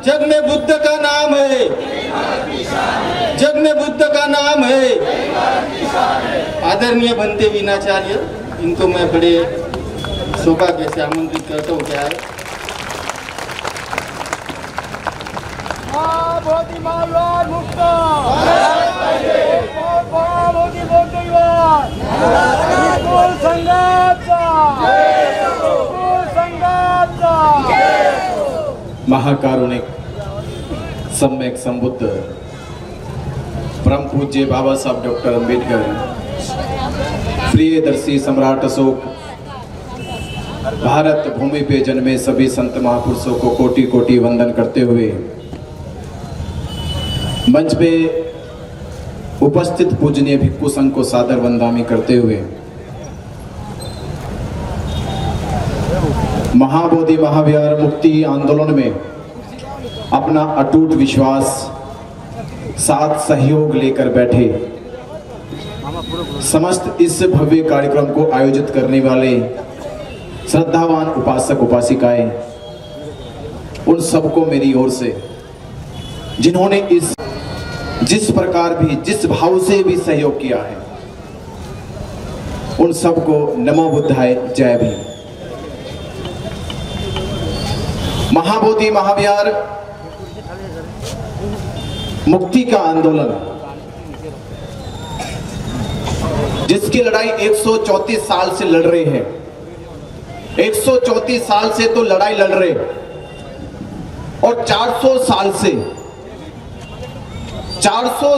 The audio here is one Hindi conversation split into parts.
जग में बुद्ध का नाम है, जग में बुद्ध का नाम है। आदरणीय बनते विनाचार्य, इनको मैं बड़े सौभाग्य से आमंत्रित करता हूँ। क्या है महाकारुणिक सम्यक संबुद्ध परम पूज्य बाबा साहब डॉक्टर अंबेडकर, प्रियदर्शी सम्राट अशोक, भारत भूमि पे जन्मे सभी संत महापुरुषों को कोटि कोटि वंदन करते हुए मंच पे उपस्थित पूजनीय भिक्खु संघ को सादर वंदनामी करते हुए महाबोधि महाविहार मुक्ति आंदोलन में अपना अटूट विश्वास साथ सहयोग लेकर बैठे समस्त इस भव्य कार्यक्रम को आयोजित करने वाले श्रद्धावान उपासक उपासिकाएं, उन सबको मेरी ओर से जिन्होंने इस जिस प्रकार भी जिस भाव से भी सहयोग किया है, उन सबको नमो बुद्धाय, जय भीम। महाबोधि महाविहार मुक्ति का आंदोलन, जिसकी लड़ाई 134 साल से लड़ रहे हैं, 134 साल से तो लड़ाई लड़ रहे और 400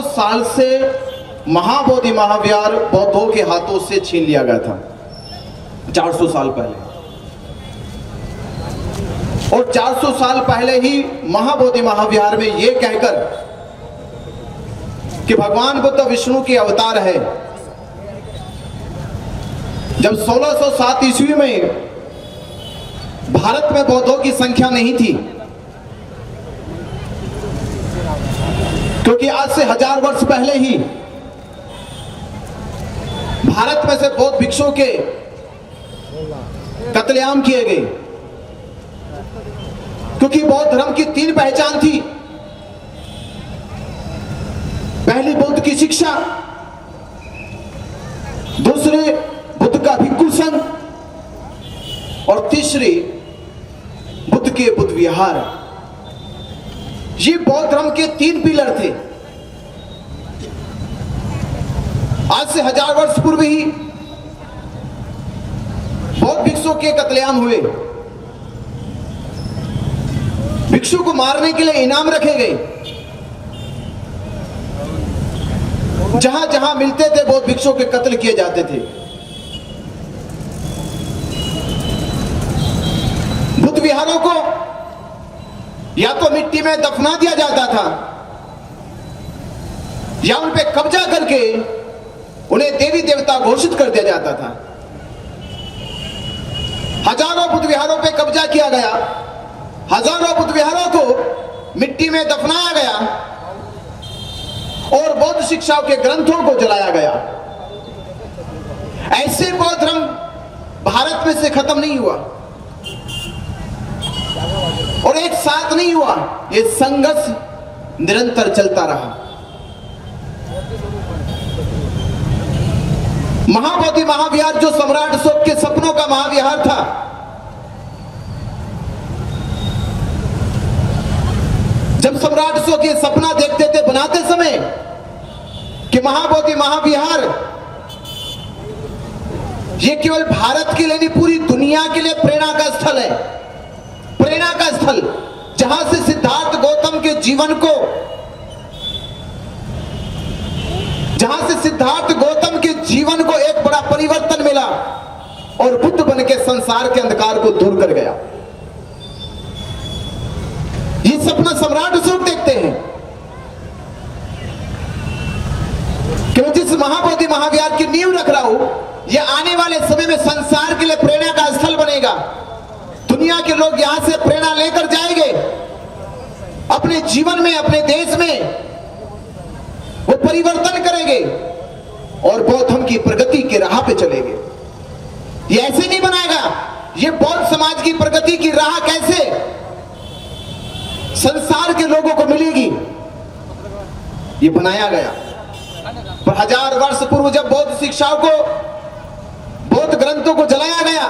साल से महाबोधि महाविहार बौद्धों के हाथों से छीन लिया गया था 400 साल पहले। और 400 साल पहले ही महाबोधि महाविहार में यह कहकर कि भगवान बुद्ध विष्णु के अवतार है, जब 1607 ईस्वी में भारत में बौद्धों की संख्या नहीं थी, क्योंकि आज से 1000 वर्ष पहले ही भारत में से बौद्ध भिक्षुओं के कत्लेआम किए गए, क्योंकि बौद्ध धर्म की 3 पहचान थी। पहली बुद्ध की शिक्षा, दूसरे बुद्ध का भिक्षु संघ और तीसरी बुद्ध के बुद्ध विहार। ये बौद्ध धर्म के 3 पिलर थे। आज से 1000 वर्ष पूर्व ही बौद्ध भिक्षुओं के कत्लेआम हुए। भिक्षु को मारने के लिए इनाम रखे गए। जहां जहां मिलते थे बौद्ध भिक्षुओं के कत्ल किए जाते थे। बुद्ध विहारों को या तो मिट्टी में दफना दिया जाता था या उन पे कब्जा करके उन्हें देवी देवता घोषित कर दिया जाता था। हजारों बुद्ध विहारों पे कब्जा किया गया, हजारों बुद्ध विहारों को मिट्टी में दफनाया गया और बौद्ध शिक्षाओं के ग्रंथों को जलाया गया। ऐसे बौद्ध धर्म भारत में से खत्म नहीं हुआ और एक साथ नहीं हुआ, ये संघर्ष निरंतर चलता रहा। महाबोधि महाविहार जो सम्राट अशोक के सपनों का महाविहार था, जब सम्राट अशोक ये सपना देखते थे बनाते समय कि महाबोधि महाविहार ये केवल भारत के लिए नहीं, पूरी दुनिया के लिए प्रेरणा का स्थल है। प्रेरणा का स्थल जहां से सिद्धार्थ गौतम के जीवन को, जहां से सिद्धार्थ गौतम के जीवन को एक बड़ा परिवर्तन मिला और बुद्ध बन के संसार के अंधकार को दूर कर गया। ये सपना सम्राट अशोक देखते हैं कि मैं जिस महाबोधि महाविहार की नींव रख रहा हूं, यह आने वाले समय में संसार के लिए प्रेरणा का स्थल बनेगा। दुनिया के लोग यहां से प्रेरणा लेकर जाएंगे, अपने जीवन में, अपने देश में वो परिवर्तन करेंगे और बौद्ध धर्म की प्रगति के राह पे चलेंगे। ये ऐसे नहीं बनाएगा। ये बौद्ध समाज की प्रगति की राह कैसे संसार के लोगों को मिलेगी, ये बनाया गया। पर 1000 वर्ष पूर्व जब बौद्ध शिक्षाओं को, बौद्ध ग्रंथों को जलाया गया,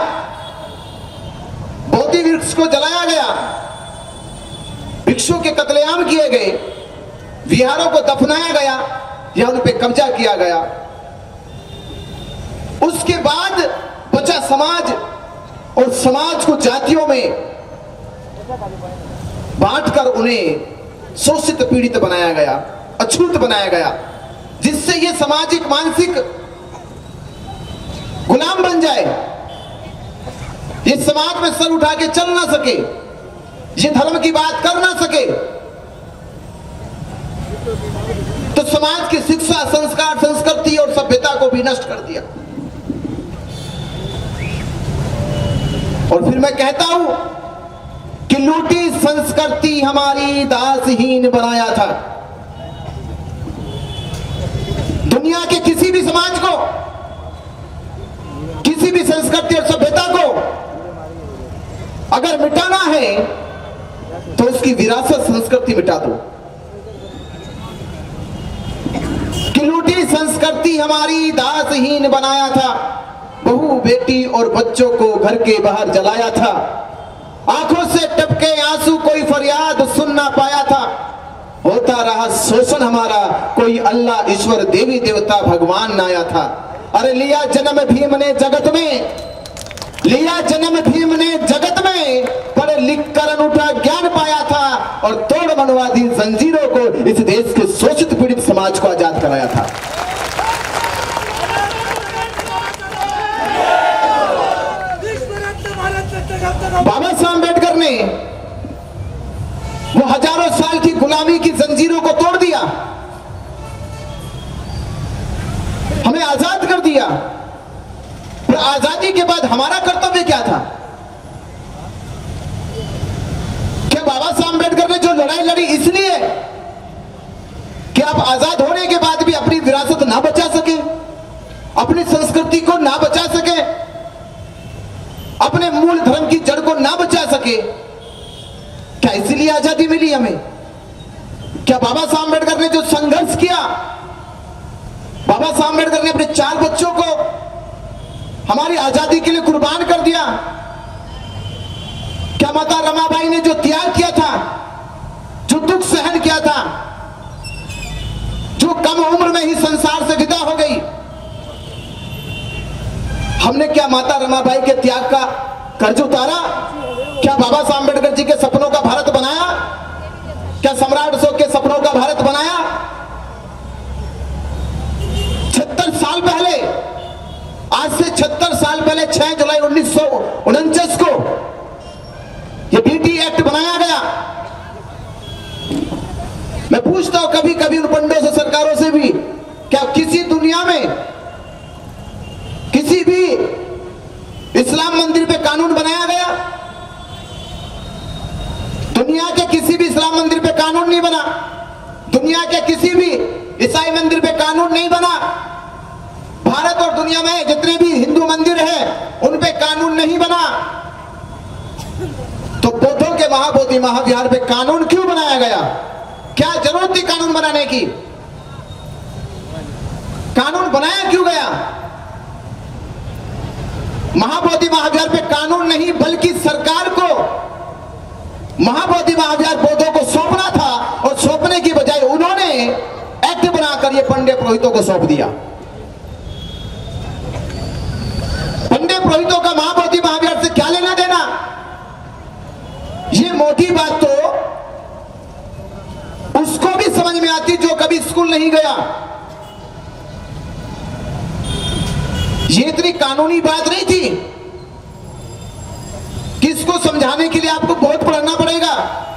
बोधि वृक्ष को जलाया गया, भिक्षु के कत्लेआम किए गए, विहारों को दफनाया गया या उन पे कब्जा किया गया, उसके बाद बचा समाज, और समाज को जातियों में बांटकर उन्हें शोषित पीड़ित बनाया गया, अछूत बनाया गया, जिससे ये सामाजिक मानसिक गुलाम बन जाए, ये समाज में सर उठा के चल ना सके, ये धर्म की बात कर ना सके। तो समाज की शिक्षा, संस्कार, संस्कृति और सभ्यता को भी नष्ट कर दिया। और फिर मैं कहता हूं कि लूटी संस्कृति हमारी दासहीन बनाया था। दुनिया के किसी भी समाज को, किसी भी संस्कृति और सभ्यता को अगर मिटाना है तो उसकी विरासत संस्कृति मिटा दो। कि लूटी संस्कृति हमारी दासहीन बनाया था, बहू बेटी और बच्चों को घर के बाहर जलाया था, आंखों से टपके आंसू कोई फरियाद सुन ना पाया था, होता रहा शोषण हमारा, कोई अल्लाह ईश्वर देवी देवता भगवान ना आया था। अरे लिया जन्म भीम ने जगत में, लिया जन्म भीम ने जगत में, पढ़ लिख कर अनूठा ज्ञान पाया था, और तोड़ मनवादी जंजीरों को इस देश के शोषित पीड़ित समाज को आजाद कराया था। बाबा साहब अम्बेडकर ने वो हजारों साल की गुलामी की जंजीरों को तोड़ दिया, हमें आजाद कर दिया। पर आजादी के बाद हमारा कर्तव्य क्या था? क्या बाबा साहब अम्बेडकर ने जो लड़ाई लड़ी इसलिए कि आप आजाद होने के बाद भी अपनी विरासत ना बचा सके, अपनी संस्कृति को ना बचा सके, अपने मूल धर्म की जड़ को ना बचा सके? क्या इसीलिए आजादी मिली हमें? क्या बाबा साहब अम्बेडकर ने जो संघर्ष किया, बाबा साहब अम्बेडकर ने अपने 4 बच्चों को हमारी आजादी के लिए कुर्बान कर दिया? क्या माता रमाबाई ने जो त्याग किया था, जो दुख सहन किया था, जो कम उम्र में ही संसार से विदा हो गई, हमने क्या माता रमाबाई के त्याग का कर्ज उतारा? क्या बाबा साहब अम्बेडकर जी के सपनों का भारत बनाया? क्या सम्राट अशोक के सपनों का भारत बनाया? 76 साल पहले, आज से 76 साल पहले 6 जुलाई 1949 को ये बीटी एक्ट बनाया गया। मैं पूछता हूं कभी कभी उन पंडों से, सरकारों से भी, क्या किसी दुनिया में किसी भी इस्लाम मंदिर पे कानून बनाया गया? दुनिया के किसी भी इस्लाम मंदिर पे कानून नहीं बना, दुनिया के किसी भी ईसाई मंदिर पे कानून नहीं बना, भारत और दुनिया में जितने भी हिंदू मंदिर हैं उन पे कानून नहीं बना। तो बौद्धों के महाबोधि महाविहार पे कानून क्यों बनाया गया? क्या जरूरत थी कानून बनाने की? कानून बनाया क्यों गया? महाबोधि महाविहार पे कानून नहीं बल्कि सरकार को महाबोधि महाविहार बौद्धों को सौंपना था, और सौंपने की बजाय उन्होंने एक्ट बनाकर ये पंडे पुरोहितों को सौंप दिया। पंडे पुरोहितों का महाबोधि महाविहार से क्या लेना देना? ये मोटी बात तो उसको भी समझ में आती जो कभी स्कूल नहीं गया। ये इतनी कानूनी बात नहीं थी कि इसको समझाने के लिए आपको बहुत पढ़ना पड़ेगा।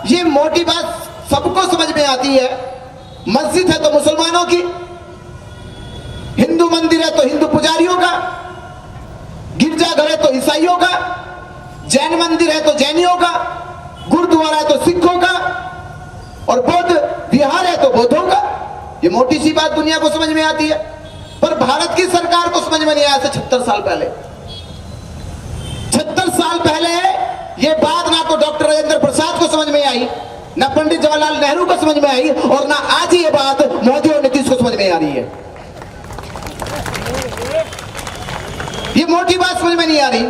ये मोटी बात सबको समझ में आती है। मस्जिद है तो मुसलमानों की, हिंदू मंदिर है तो हिंदू पुजारियों का, गिरजाघर है तो ईसाइयों का, जैन मंदिर है तो जैनियों का, गुरुद्वारा है तो सिखों का, और बौद्ध विहार है तो बौद्धों का। ये मोटी सी बात दुनिया को समझ में आती है, पर भारत की सरकार को समझ में नहीं आया। 76 साल पहले, 76 साल पहले ये बात ना तो डॉक्टर राजेंद्र प्रसाद को समझ में आई, ना पंडित जवाहरलाल नेहरू को समझ में आई और ना आज ये बात मोदी और नीतीश को समझ में आ रही है। ये मोटी बात समझ में नहीं आ रही।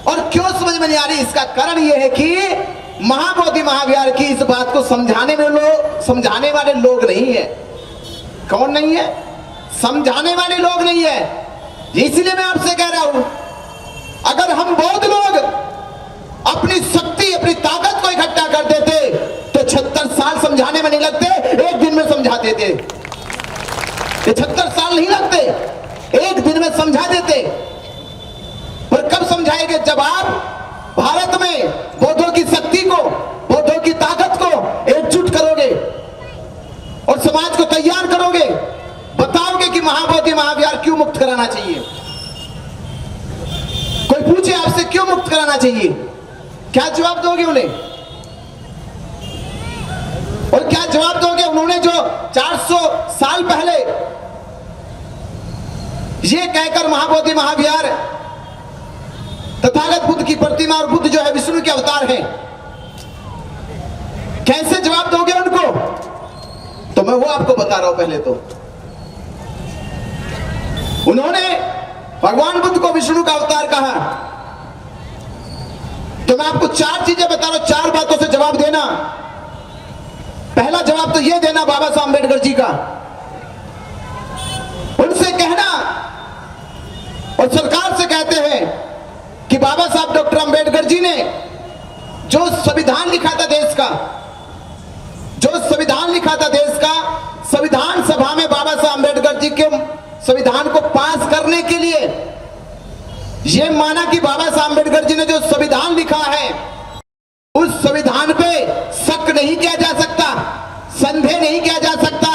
और क्यों समझ में नहीं आ रही, इसका कारण यह है कि महाबोधि महाविहार की इस बात को समझाने वाले लोग नहीं है। कौन नहीं है? समझाने वाले लोग नहीं है। इसलिए मैं आपसे कह रहा हूं, अगर हम बौद्ध लोग अपनी शक्ति अपनी ताकत को इकट्ठा कर देते तो 76 साल समझाने में नहीं लगते, एक दिन में समझा देते। ये 76 साल नहीं लगते, एक दिन में समझा देते। पर कब समझाएंगे? जब आप भारत में बौद्धों की शक्ति को, बौद्धों की ताकत को एकजुट करोगे और समाज को तैयार करोगे, बताओगे कि महाबोधि महाविहार क्यों मुक्त कराना चाहिए। कोई पूछे आपसे क्यों मुक्त कराना चाहिए, क्या जवाब दोगे उन्हें? और क्या जवाब दोगे उन्होंने जो 400 साल पहले ये कहकर महाबोधि महाविहार तथागत बुद्ध की प्रतिमा और बुद्ध जो है विष्णु के अवतार है, कैसे जवाब दोगे उनको? तो मैं वो आपको बता रहा हूं। पहले तो उन्होंने भगवान बुद्ध को विष्णु का अवतार कहा। तो मैं आपको 4 चीजें बता रहा हूं, 4 बातों से जवाब देना। पहला जवाब तो यह देना बाबा साहब अम्बेडकर जी का, उनसे कहना और सरकार से कहते हैं कि बाबा साहब डॉक्टर अंबेडकर जी ने जो संविधान लिखा था देश का, जो संविधान लिखा था देश का, संविधान सभा में बाबा साहब अंबेडकर जी के संविधान को पास करने के लिए यह माना कि बाबा साहब अंबेडकर जी ने जो संविधान लिखा है उस संविधान पे शक नहीं किया जा सकता, संदेह नहीं किया जा सकता।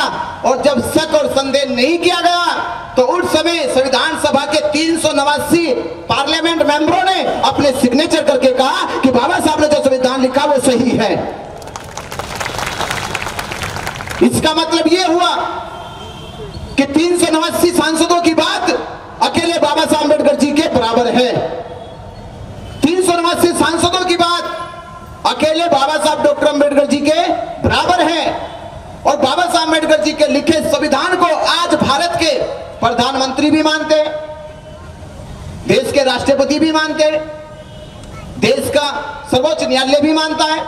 और जब शक और संदेह नहीं किया गया तो उस समय संविधान सभा के 389 पार्लियामेंट मेंबरों ने अपने सिग्नेचर करके कहा कि बाबा साहब ने जो संविधान लिखा वो सही है। इसका मतलब यह हुआ कि 389 सांसदों की बात अकेले बाबा साहब अम्बेडकर जी के बराबर है। 389 सांसदों की बात अकेले बाबा साहब डॉक्टर अंबेडकर जी के बराबर है। और बाबा साहब अम्बेडकर जी के लिखे संविधान को आज भारत के प्रधानमंत्री भी मानते हैं, देश के राष्ट्रपति भी मानते हैं, देश का सर्वोच्च न्यायालय भी मानता है,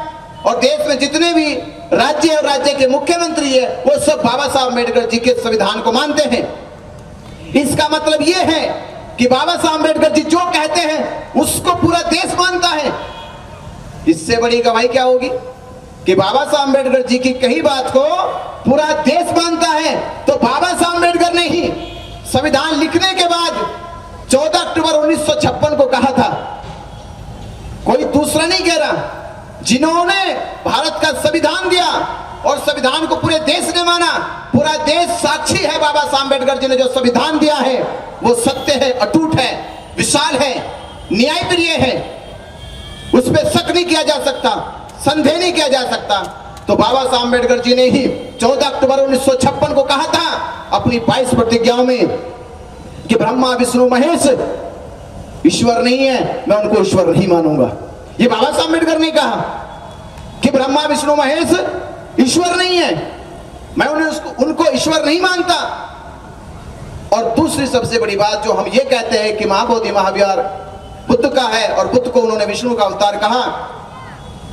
और देश में जितने भी राज्य और राज्य के मुख्यमंत्री है वो सब बाबा साहब अम्बेडकर जी के संविधान को मानते हैं। इसका मतलब यह है कि बाबा साहब अम्बेडकर जी जो कहते हैं उसको पूरा देश मानता है। इससे बड़ी गवाही क्या होगी कि बाबा साहब अम्बेडकर जी की कही बात को पूरा देश मानता है। तो बाबा साहब अम्बेडकर ने ही संविधान लिखने के बाद 14 अक्टूबर 1956 को कहा था, कोई दूसरा नहीं कह रहा। जिन्होंने भारत का संविधान दिया और संविधान को पूरे देश ने माना, पूरा देश साक्षी है बाबा साहब अम्बेडकर जी ने जो संविधान दिया है वो सत्य है, अटूट है, विशाल है, न्यायप्रिय है, उस पर शक नहीं किया जा सकता, संदेह नहीं किया जा सकता। तो बाबा साहब अम्बेडकर जी ने ही 14 अक्टूबर 1956 को कहा था अपनी 22 प्रतिज्ञाओं में कि ब्रह्मा विष्णु महेश ईश्वर नहीं है, मैं उनको ईश्वर नहीं मानूंगा। ये बाबा साहब अम्बेडकर ने कहा कि ब्रह्मा विष्णु महेश ईश्वर नहीं है, मैं उनको ईश्वर नहीं मानता। और दूसरी सबसे बड़ी बात जो हम ये कहते हैं कि महाबोधि महाविहार बुद्ध का है और बुद्ध को उन्होंने विष्णु का अवतार कहा,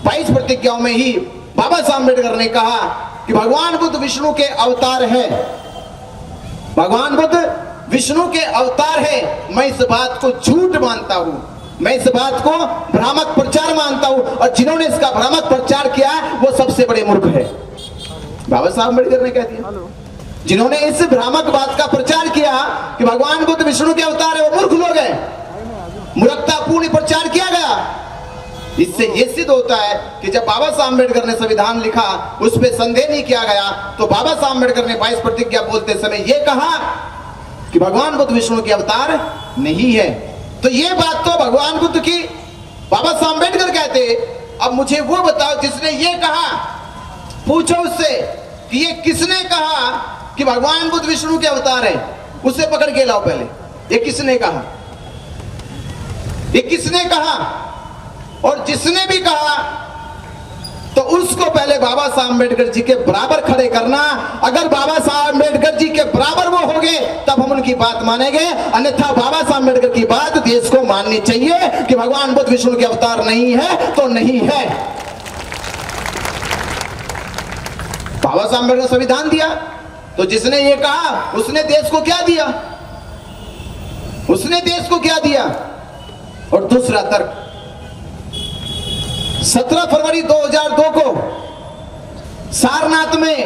22 प्रतिज्ञाओं में ही बाबा साहब अम्बेडकर ने कहा कि भगवान बुद्ध विष्णु के अवतार है, भगवान बुद्ध विष्णु के अवतार है। मैं इस बात को झूठ मानता हूं, मैं इस बात को भ्रामक प्रचार मानता हूं, और जिन्होंने इसका भ्रामक प्रचार किया वो सबसे बड़े मूर्ख है। बाबा साहब अम्बेडकर ने कह दिया, जिन्होंने इस भ्रामक बात का प्रचार किया कि भगवान बुद्ध विष्णु के अवतार है वो मूर्ख लोग हैं। मूर्खतापूर्ण प्रचार किया गया। इससे यह सिद्ध होता है कि जब बाबा साहब अम्बेडकर ने संविधान लिखा उस पर संदेह नहीं किया गया, तो बाबा साहब अम्बेडकर ने 22 प्रतिज्ञा बोलते समय यह कहा कि भगवान बुद्ध विष्णु के अवतार नहीं है। तो ये बात तो भगवान बुद्ध की बाबा साहब अम्बेडकर कहते। अब मुझे वो बताओ जिसने ये कहा, पूछो उससे कि ये किसने कहा कि भगवान बुद्ध विष्णु के अवतार है, उसे पकड़ के लाओ पहले। ये किसने कहा, ये किसने कहा? और जिसने भी कहा तो उस उसको पहले बाबा साहब अम्बेडकर जी के बराबर खड़े करना। अगर बाबा साहब अम्बेडकर जी के बराबर वो होंगे तब हम उनकी बात मानेंगे, अन्यथा बाबा साहब अम्बेडकर की बात देश को माननी चाहिए कि भगवान बुद्ध विष्णु के अवतार नहीं है तो नहीं है। बाबा साहब अम्बेडकर संविधान दिया तो जिसने ये कहा उसने देश को क्या दिया? उसने देश को क्या दिया? और दूसरा तर्क, 17 फरवरी 2002 को सारनाथ में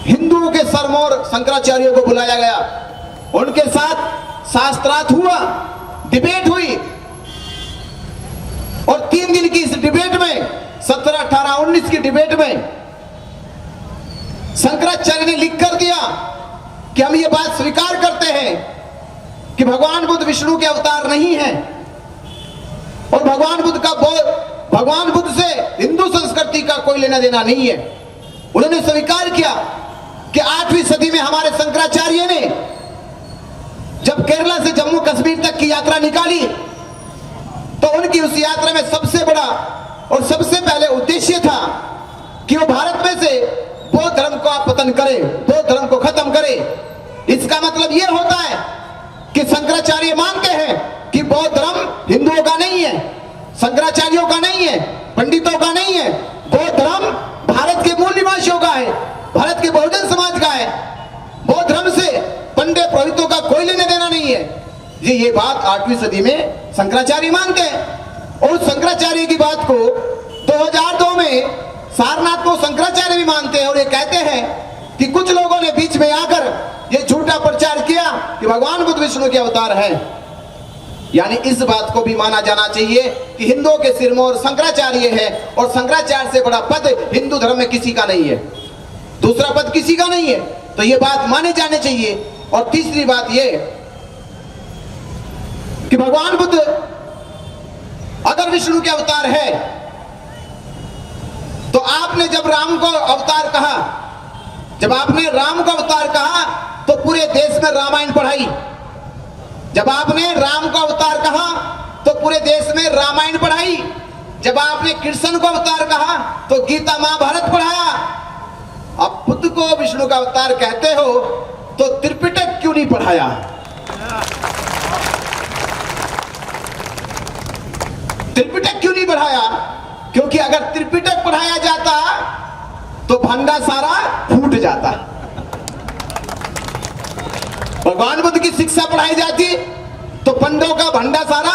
हिंदुओं के सरमौर शंकराचार्यों को बुलाया गया, उनके साथ शास्त्रार्थ हुआ, डिबेट हुई और 3 दिन की इस डिबेट में 17, 18, 19 की डिबेट में शंकराचार्य ने लिख कर दिया कि हम ये बात स्वीकार करते हैं कि भगवान बुद्ध विष्णु के अवतार नहीं है और भगवान बुद्ध से हिंदू संस्कृति का कोई लेना देना नहीं है। उन्होंने स्वीकार किया कि 8वीं सदी में हमारे शंकराचार्य ने जब केरला से जम्मू कश्मीर तक की यात्रा निकाली तो उनकी उस यात्रा में सबसे बड़ा और सबसे पहले उद्देश्य था कि वो भारत में से बौद्ध धर्म को पतन करे, बौद्ध धर्म को खत्म करे। इसका मतलब यह होता है कि शंकराचार्य मानते हैं कि बौद्ध धर्म हिंदुओं का नहीं है, शंकराचार्यों का नहीं है, पंडितों का नहीं है। बौद्ध धर्म भारत के मूल निवासियों का है, भारत के बहुजन समाज का है। बौद्ध धर्म से पंडित पुरोहितों का कोई लेने देना नहीं है। ये बात 8वीं सदी में शंकराचार्य मानते हैं और शंकराचार्य की बात को 2002 में सारनाथ को शंकराचार्य भी मानते हैं और ये कहते हैं कि कुछ लोगों ने बीच में आकर ये झूठा प्रचार किया कि भगवान बुद्ध विष्णु के अवतार हैं। यानी इस बात को भी माना जाना चाहिए कि हिंदुओं के सिरमौर शंकराचार्य है और शंकराचार्य से बड़ा पद हिंदू धर्म में किसी का नहीं है, दूसरा पद किसी का नहीं है। तो ये बात माने जाने चाहिए। और तीसरी बात ये कि भगवान बुद्ध अगर विष्णु के अवतार है तो आपने जब राम को अवतार कहा, जब आपने राम को अवतार कहा तो पूरे देश में रामायण पढ़ाई। जब आपने राम को अवतार कहा तो पूरे देश में रामायण पढ़ाई। जब आपने कृष्ण को अवतार कहा तो गीता महाभारत पढ़ाया। अब बुद्ध को विष्णु का अवतार कहते हो तो त्रिपिटक क्यों नहीं पढ़ाया? त्रिपिटक क्यों नहीं पढ़ाया? क्योंकि अगर त्रिपिटक पढ़ाया जाता तो भंडा सारा फूट जाता। भगवान बुद्ध की शिक्षा पढ़ाई जाती तो पंडों का भंडा सारा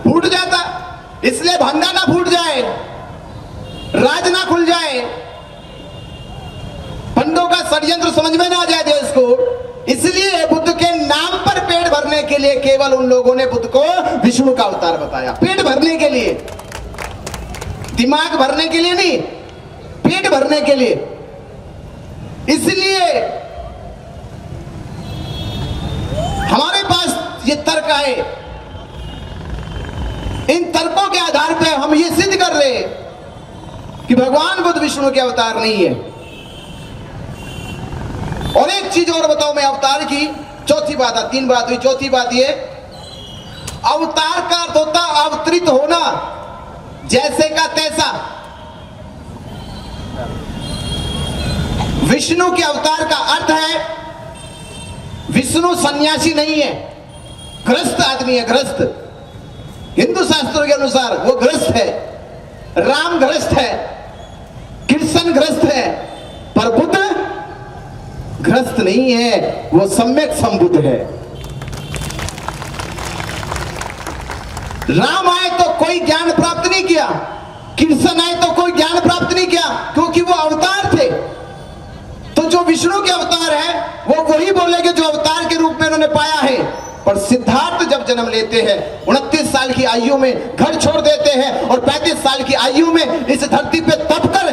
फूट जाता। इसलिए भंडा ना फूट जाए, राज ना खुल जाए, पंडों का षड्यंत्र समझ में ना जाए देश को, इसलिए बुद्ध के नाम पर पेट भरने के लिए केवल उन लोगों ने बुद्ध को विष्णु का अवतार बताया। पेट भरने के लिए, दिमाग भरने के लिए नहीं, पेट भरने के लिए। इसलिए हमारे पास ये तर्क आए, इन तर्कों के आधार पर हम ये सिद्ध कर रहे हैं कि भगवान बुद्ध विष्णु के अवतार नहीं है। और एक चीज और बताओ मैं अवतार की, चौथी बात है, 3 बात हुई, चौथी बात ये, अवतार का अर्थ होता अवतरित होना, जैसे का तैसा। विष्णु के अवतार का अर्थ है विष्णु सन्यासी नहीं है, गृहस्थ आदमी है, गृहस्थ। हिंदू शास्त्रों के अनुसार वो गृहस्थ है, राम गृहस्थ है, कृष्ण गृहस्थ है, पर बुद्ध गृहस्थ नहीं है, वो सम्यक संबुद्ध है। राम आए तो कोई ज्ञान प्राप्त नहीं किया, कृष्ण आए तो कोई ज्ञान प्राप्त नहीं किया, क्योंकि वो अवतार थे। तो जो विष्णु के अवतार है वो वही बोलेंगे जो अवतार के रूप में उन्होंने पाया है। पर सिद्धार्थ जब जन्म लेते हैं, 29 साल की आयु में घर छोड़ देते हैं और 35 साल की आयु में इस धरती पे तप कर,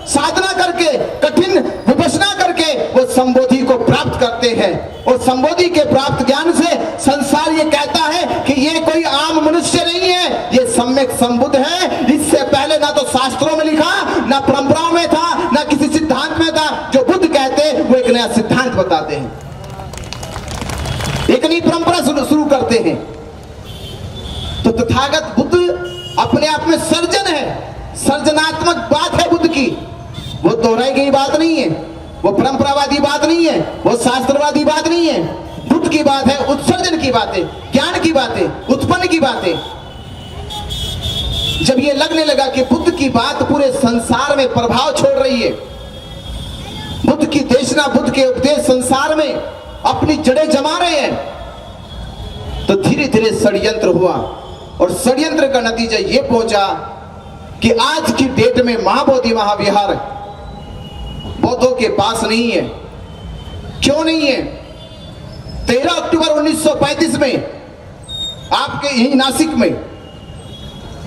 साधना करके, कठिन विपश्यना करके वो संबोधि को प्राप्त करते हैं। और संबोधि के प्राप्त ज्ञान से संसार ये कहता है कि ये कोई आम मनुष्य नहीं है, ये सम्यक संबुद्ध है। इससे पहले ना तो शास्त्रों में लिखा, ना परंपराओं में था, ना किसी सिद्धांत में था। जो बुद्ध कहते वो एक नया सिद्धांत बताते हैं, एक नई परंपरा शुरू करते हैं। तो तथागत बुद्ध अपने आप में सर्जन है, सर्जनात्मक बात है बुद्ध की, वो दोहराई गई बात नहीं है, वो परंपरावादी बात नहीं है, वो शास्त्रवादी बात नहीं है। बुद्ध की बात है, उत्सर्जन की बात है, ज्ञान की बात है, उत्पन्न की बात है। जब ये लगने लगा कि बुद्ध की बात पूरे संसार में प्रभाव छोड़ रही है, बुद्ध की देशना, बुद्ध के उपदेश संसार में अपनी जड़ें जमा रहे हैं, तो धीरे धीरे षड्यंत्र हुआ और षड्यंत्र का नतीजा यह पहुंचा कि आज की डेट में महाबोधि महाविहार बौद्धों के पास नहीं है। क्यों नहीं है? 13 अक्टूबर 1935 में आपके यही नासिक में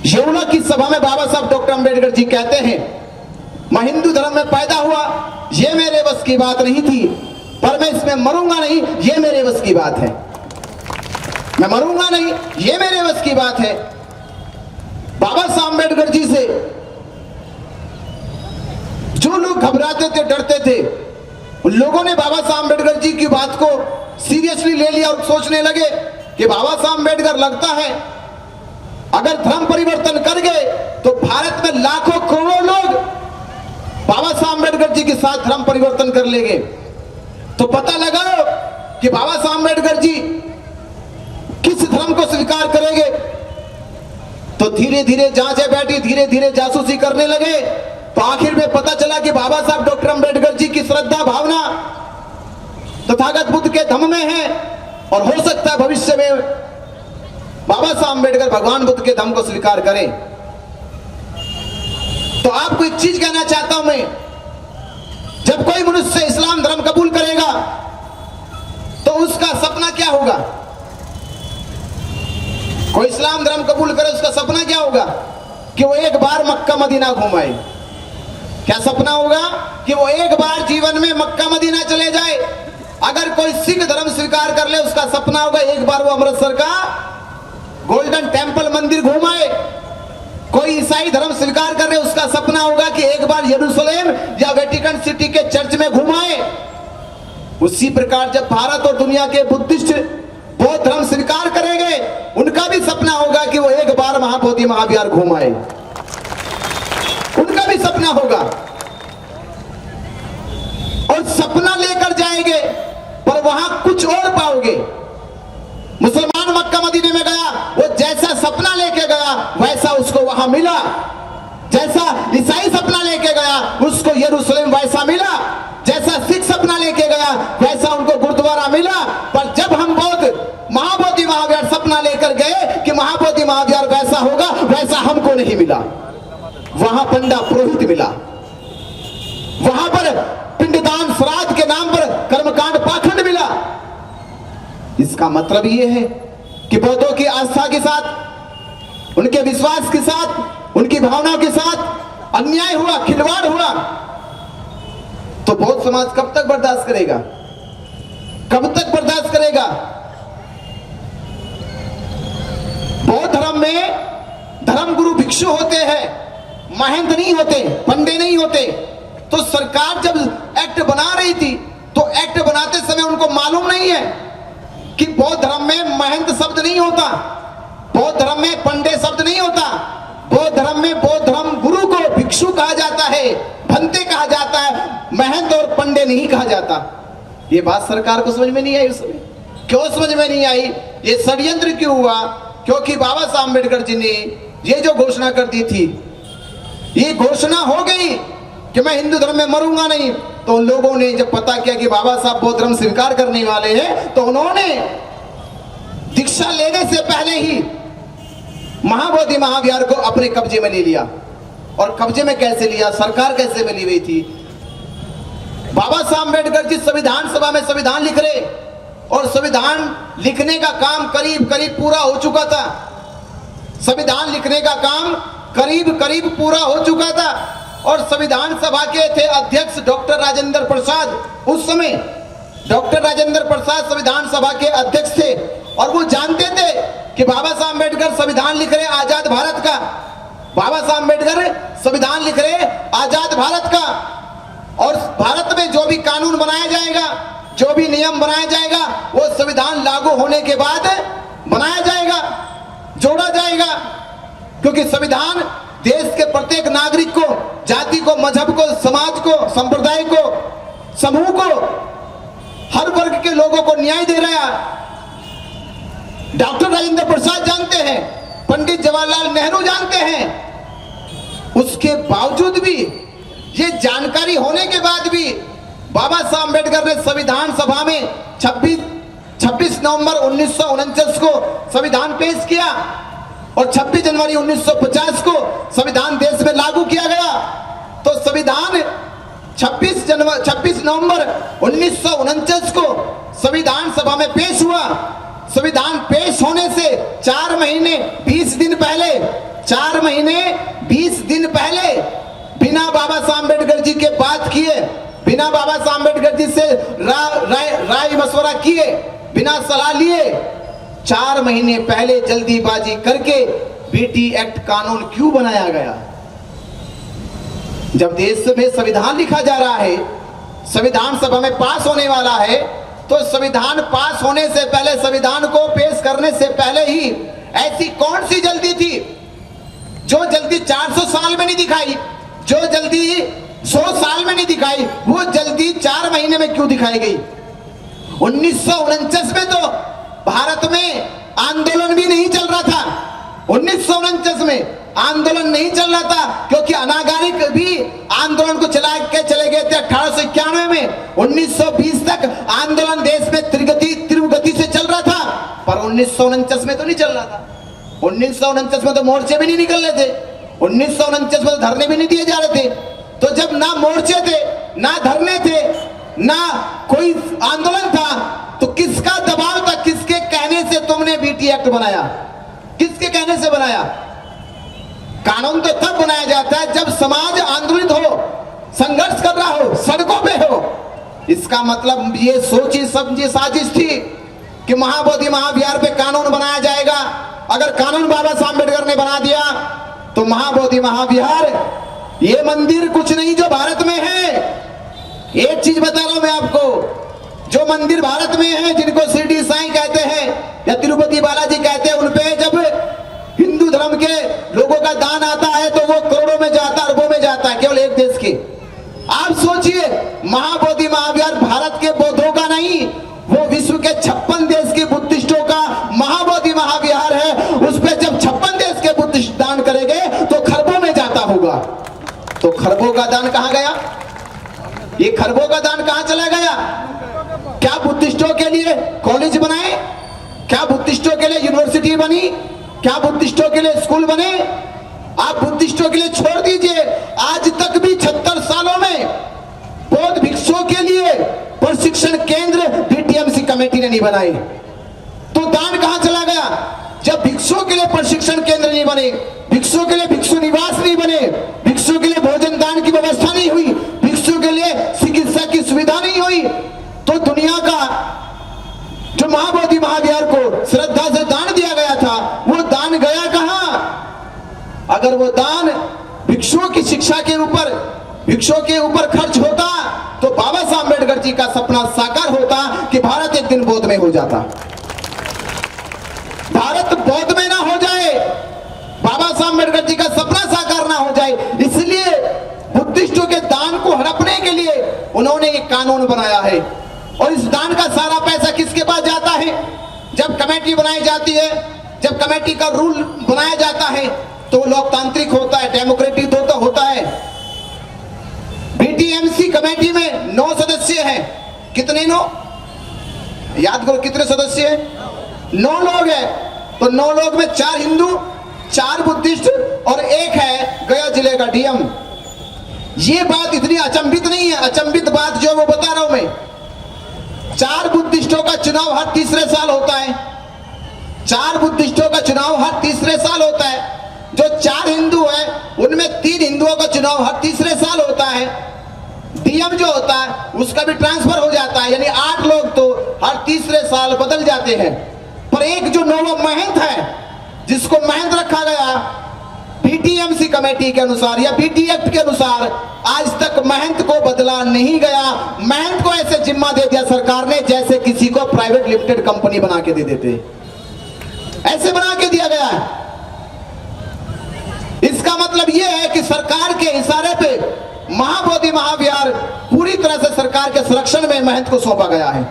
यमुना की सभा में बाबा साहब डॉक्टर अंबेडकर जी कहते हैं, मैं हिंदू धर्म में पैदा हुआ, यह मेरे बस की बात नहीं थी, पर मैं इसमें मरूंगा नहीं, यह मेरे बस की बात है। मैं मरूंगा नहीं, यह मेरे बस की बात है। बाबा साहब अंबेडकर जी से जो लोग घबराते थे, डरते थे, उन लोगों ने बाबा साहब अंबेडकर जी की बात को सीरियसली ले लिया और सोचने लगे कि बाबा साहब अंबेडकर लगता है अगर धर्म परिवर्तन कर गए तो भारत में लाखों करोड़ों लोग बाबा साहब अंबेडकर जी के साथ धर्म परिवर्तन कर लेंगे। तो पता लगाओ कि बाबा साहब अंबेडकर जी किस धर्म को स्वीकार करेंगे। तो धीरे धीरे जांचें बैठी, धीरे धीरे जासूसी करने लगे, तो आखिर में पता चला कि बाबा साहब डॉक्टर अंबेडकर जी की श्रद्धा भावना तथागत बुद्ध के धम्म में है और हो सकता है भविष्य में बाबा साहब अंबेडकर भगवान बुद्ध के धम्म को स्वीकार करें। तो आपको एक चीज कहना चाहता हूं मैं, जब कोई मनुष्य इस्लाम धर्म कबूल करेगा तो उसका सपना क्या होगा? कोई इस्लाम धर्म कबूल करे, उसका सपना क्या होगा? कि वो एक बार मक्का मदीना घुमाए। क्या सपना होगा? कि वो एक बार जीवन में मक्का मदीना चले जाए। अगर कोई सिख धर्म स्वीकार कर ले, उसका सपना होगा एक बार वो अमृतसर का गोल्डन टेंपल मंदिर घुमाए। कोई ईसाई धर्म स्वीकार कर रहे, उसका सपना होगा कि एक बार यरूशलेम या वेटिकन सिटी के चर्च में घुमाए। उसी प्रकार जब भारत और दुनिया के बुद्धिस्ट बौद्ध धर्म स्वीकार करेंगे, उनका भी सपना होगा कि वो एक बार महाबोधि महाविहार घुमाए। उनका भी सपना होगा और सपना लेकर जाएंगे, पर वहां कुछ और पाओगे। मुसलमान मक्का मदीने में गया, वो जैसा सपना लेके गया वैसा उसको वहां मिला। जैसा ईसाई सपना लेके गया उसको यरूशलेम वैसा मिला। जैसा सिख सपना लेके गया वैसा उनको गुरुद्वारा मिला। पर जब हम बौद्ध महाबोधि महाविहार सपना लेकर गए कि महाबोधि महाविहार वैसा होगा, वैसा हमको नहीं मिला। वहां पंडा पुरोहित मिला, वहां पर पिंडदान श्राद्ध के नाम पर कर्मकांड पाखंड मिला। इसका मतलब यह है कि बौद्धों की आस्था के साथ, उनके विश्वास के साथ, उनकी भावनाओं के साथ अन्याय हुआ, खिलवाड़ हुआ। तो बौद्ध समाज कब तक बर्दाश्त करेगा? कब तक बर्दाश्त करेगा? बौद्ध धर्म में धर्म गुरु भिक्षु होते हैं, महंत नहीं होते, पंडे नहीं होते। तो सरकार जब एक्ट बना रही थी तो एक्ट बनाते समय उनको मालूम नहीं है कि बौद्ध धर्म में महंत शब्द नहीं होता, बौद्ध धर्म में पंडे शब्द नहीं होता। बौद्ध धर्म में बौद्ध धर्म गुरु को भिक्षु कहा जाता है, भंते कहा जाता है, महंत और पंडे नहीं कहा जाता। ये बात सरकार को समझ में नहीं आई उस समय। क्यों समझ में नहीं आई? ये षड्यंत्र क्यों हुआ? क्योंकि बाबा साहब अम्बेडकर जी ने ये जो घोषणा कर दी थी, ये घोषणा हो गई कि मैं हिंदू धर्म में मरूंगा नहीं। तो उन लोगों ने जब पता किया कि बाबा साहब बौद्ध धर्म स्वीकार करने वाले हैं, तो उन्होंने दीक्षा लेने से पहले ही महाबोधि महाविहार को अपने कब्जे में ले लिया। और कब्जे में कैसे लिया? सरकार कैसे में ली हुई थी? बाबा साहब अम्बेडकर जी संविधान सभा में संविधान लिख रहे, और संविधान लिखने का काम करीब करीब पूरा हो चुका था। संविधान लिखने का काम करीब करीब पूरा हो चुका था। और संविधान सभा के थे अध्यक्ष डॉक्टर राजेंद्र प्रसाद। उस समय डॉक्टर राजेंद्र प्रसाद संविधान सभा के अध्यक्ष थे, और वो जानते थे कि बाबा साहब अम्बेडकर संविधान लिख रहे आजाद भारत का। बाबा साहब अम्बेडकर संविधान लिख रहे आजाद भारत का, और भारत में जो भी कानून बनाया जाएगा, जो भी नियम बनाया जाएगा, वो संविधान लागू होने के बाद बनाया जाएगा, जोड़ा जाएगा। क्योंकि संविधान देश के प्रत्येक नागरिक को, जाति को, मजहब को, समाज को, संप्रदाय को, समूह को, हर वर्ग के लोगों को न्याय दे रहा है। डॉक्टर राजेंद्र प्रसाद जानते हैं, पंडित जवाहरलाल नेहरू जानते हैं, उसके बावजूद भी, ये जानकारी होने के बाद भी बाबा साहब अम्बेडकर ने संविधान सभा में 26 नवंबर 1949 को संविधान पेश किया और 26 जनवरी 1950 को संविधान देश में लागू किया गया। तो संविधान 26 नवंबर 1949 को संविधान सभा में पेश हुआ। संविधान पेश होने से 4 महीने 20 दिन पहले, 4 महीने 20 दिन पहले, बिना बाबा साहब अम्बेडकर जी के बात किए, बिना बाबा साहब अम्बेडकर जी से राय मशवरा किए, बिना सलाह लिए, 4 महीने पहले जल्दीबाजी करके बीटी एक्ट कानून क्यों बनाया गया? जब देश में संविधान लिखा जा रहा है, संविधान सभा में पास होने वाला है, तो संविधान पास होने से पहले, संविधान को पेश करने से पहले ही ऐसी कौन सी जल्दी थी? जो जल्दी 400 साल में नहीं दिखाई, जो जल्दी 100 साल में नहीं दिखाई, वो जल्दी 4 महीने में क्यों दिखाई गई? 1949 में तो भारत में आंदोलन भी नहीं चल रहा था। 1949 में आंदोलन नहीं चल रहा था क्योंकि अनागारिक भी आंदोलन को चला के चले गए थे 1891 में। 1920 तक आंदोलन देश में तीव्र गति से चल रहा था, पर 1949 में तो नहीं चल रहा था। 1949 में तो मोर्चे भी नहीं निकल रहे थे, 1949 में तो धरने भी नहीं दिए जा रहे थे। तो जब ना मोर्चे थे, ना धरने थे, ना कोई आंदोलन था, तो किसका दबाव था? किसके कहने से तुमने बीटी एक्ट बनाया? किसके कहने से बनाया? कानून तो तब बनाया जाता है जब समाज आंदोलित हो, संघर्ष कर रहा हो, सड़कों पे हो। इसका मतलब ये सोची समझी साजिश थी कि महाबोधि महाविहार पे कानून बनाया जाएगा। अगर कानून बाबा साहब अम्बेडकर ने बना दिया तो महाबोधि महाविहार, ये मंदिर कुछ नहीं जो भारत में है। एक चीज बता रहा हूं मैं आपको, जो मंदिर भारत में है, जिनको शिरडी साईं कहते हैं या तिरुपति बालाजी कहते हैं, उनपे जब हिंदू धर्म के लोगों का दान आता है तो वो करोड़ों में जाता है, अरबों में जाता है, केवल एक देश के। आप सोचिए, महाबोधि महाविहार भारत के बौद्धों का नहीं, वो विश्व के 56 देश के बुद्धिस्टों का महाबोधि महाविहार है। उस पर जब 56 देश के बुद्धिस्ट दान करेंगे तो खरबों में जाता होगा। तो खरबों का दान कहां गया? ये खरबों का दान कहां चला गया? क्या बुद्धिस्टों के लिए कॉलेज बनाए? क्या बुद्धिस्टों के लिए यूनिवर्सिटी बनी? क्या बुद्धिस्टों के लिए स्कूल बने? आप बुद्धिस्टों के लिए छोड़ दीजिए, आज तक भी 76 सालों में बौद्ध भिक्षुओं के लिए प्रशिक्षण केंद्र बीटीएमसी कमेटी ने नहीं बनाए। तो दान कहां चला गया? जब भिक्षुओं के लिए प्रशिक्षण केंद्र नहीं बने, भिक्षुओं के लिए भिक्षु निवास नहीं बने, भिक्षुओं के लिए भोजन दान की व्यवस्था नहीं हुई, भिक्षुओं के लिए चिकित्सा की सुविधा नहीं हुई, तो दुनिया का जो महाबोधि महाविहार को श्रद्धा से दान दिया गया था, वो दान गया कहां? अगर वो दान भिक्षुओं की शिक्षा के ऊपर, भिक्षुओं के ऊपर खर्च होता तो बाबा साहब अम्बेडकर जी का सपना साकार होता कि भारत एक दिन बौद्ध में हो जाता। भारत बौद्ध में ना हो जाए, बाबा साहब अम्बेडकर जी का सपना साकार ना हो जाए, इसलिए बुद्धिस्टों के दान को हड़पने के लिए उन्होंने एक कानून बनाया है। और इस दान का सारा पैसा किसके पास जाता है? जब कमेटी बनाई जाती है, जब कमेटी का रूल बनाया जाता है तो लोकतांत्रिक होता है, डेमोक्रेटिक होता है। बीटीएमसी कमेटी में 9 सदस्य हैं। कितने? 9? याद करो कितने सदस्य हैं? 9 लोग हैं। तो 9 लोग में 4 हिंदू, 4 बुद्धिस्ट और 1 है गया जिले का डीएम। ये बात इतनी अचंभित नहीं है, अचंभित बात जो वो बता रहा हूं मैं। 4 बुद्धिस्टों का चुनाव हर तीसरे साल होता है। 4 बुद्धिस्टों का चुनाव हर तीसरे साल होता है। जो 4 हिंदू है उनमें 3 हिंदुओं का चुनाव हर तीसरे साल होता है। डीएम जो होता है उसका भी ट्रांसफर हो जाता है, यानी 8 लोग तो हर तीसरे साल बदल जाते हैं। पर एक जो नौवा महंत है, जिसको महंत रखा गया बीटीएमसी कमेटी के अनुसार या बीटी एक्ट के अनुसार, आज तक महंत को बदला नहीं गया। महंत को ऐसे जिम्मा दे दिया सरकार ने जैसे किसी को प्राइवेट लिमिटेड कंपनी बना के दे देते, ऐसे बना के दिया गया है। इस इसका मतलब यह है कि सरकार के इशारे पे महाबोधि महाविहार पूरी तरह से सरकार के संरक्षण में महंत को सौंपा गया है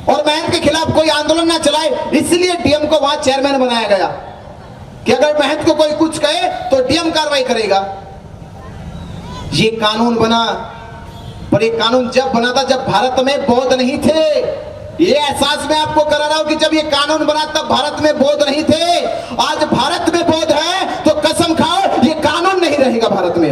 और महंत के खिलाफ कोई आंदोलन ना चलाए, इसलिए डीएम को वहां चेयरमैन बनाया गया कि अगर महंत को कोई कुछ कहे तो डीएम कार्रवाई करेगा। ये कानून बना, पर ये कानून जब बना था जब भारत में बौद्ध नहीं थे। ये एहसास मैं आपको करा रहा हूं कि जब ये कानून बना तब भारत में बौद्ध नहीं थे। आज भारत में बौद्ध है तो कसम खाओ ये कानून नहीं रहेगा भारत में।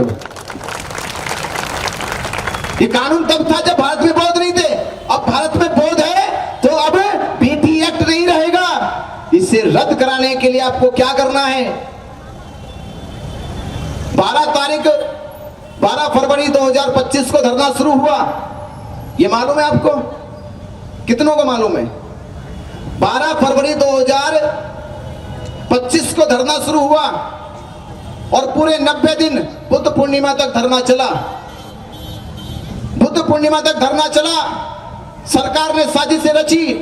ये कानून तब था जब भारत में बौद्ध नहीं थे, अब भारत में बौद्ध है तो अब बीटी एक्ट नहीं रहेगा। इसे रद्द कराने के लिए आपको क्या करना है? 12 फरवरी 2025 को धरना शुरू हुआ, ये मालूम है आपको? कितनों को मालूम है? 12 फरवरी 2025 को धरना शुरू हुआ और पूरे 90 दिन बुद्ध पूर्णिमा तक धरना चला। बुद्ध पूर्णिमा तक धरना चला, सरकार ने साजिशें रची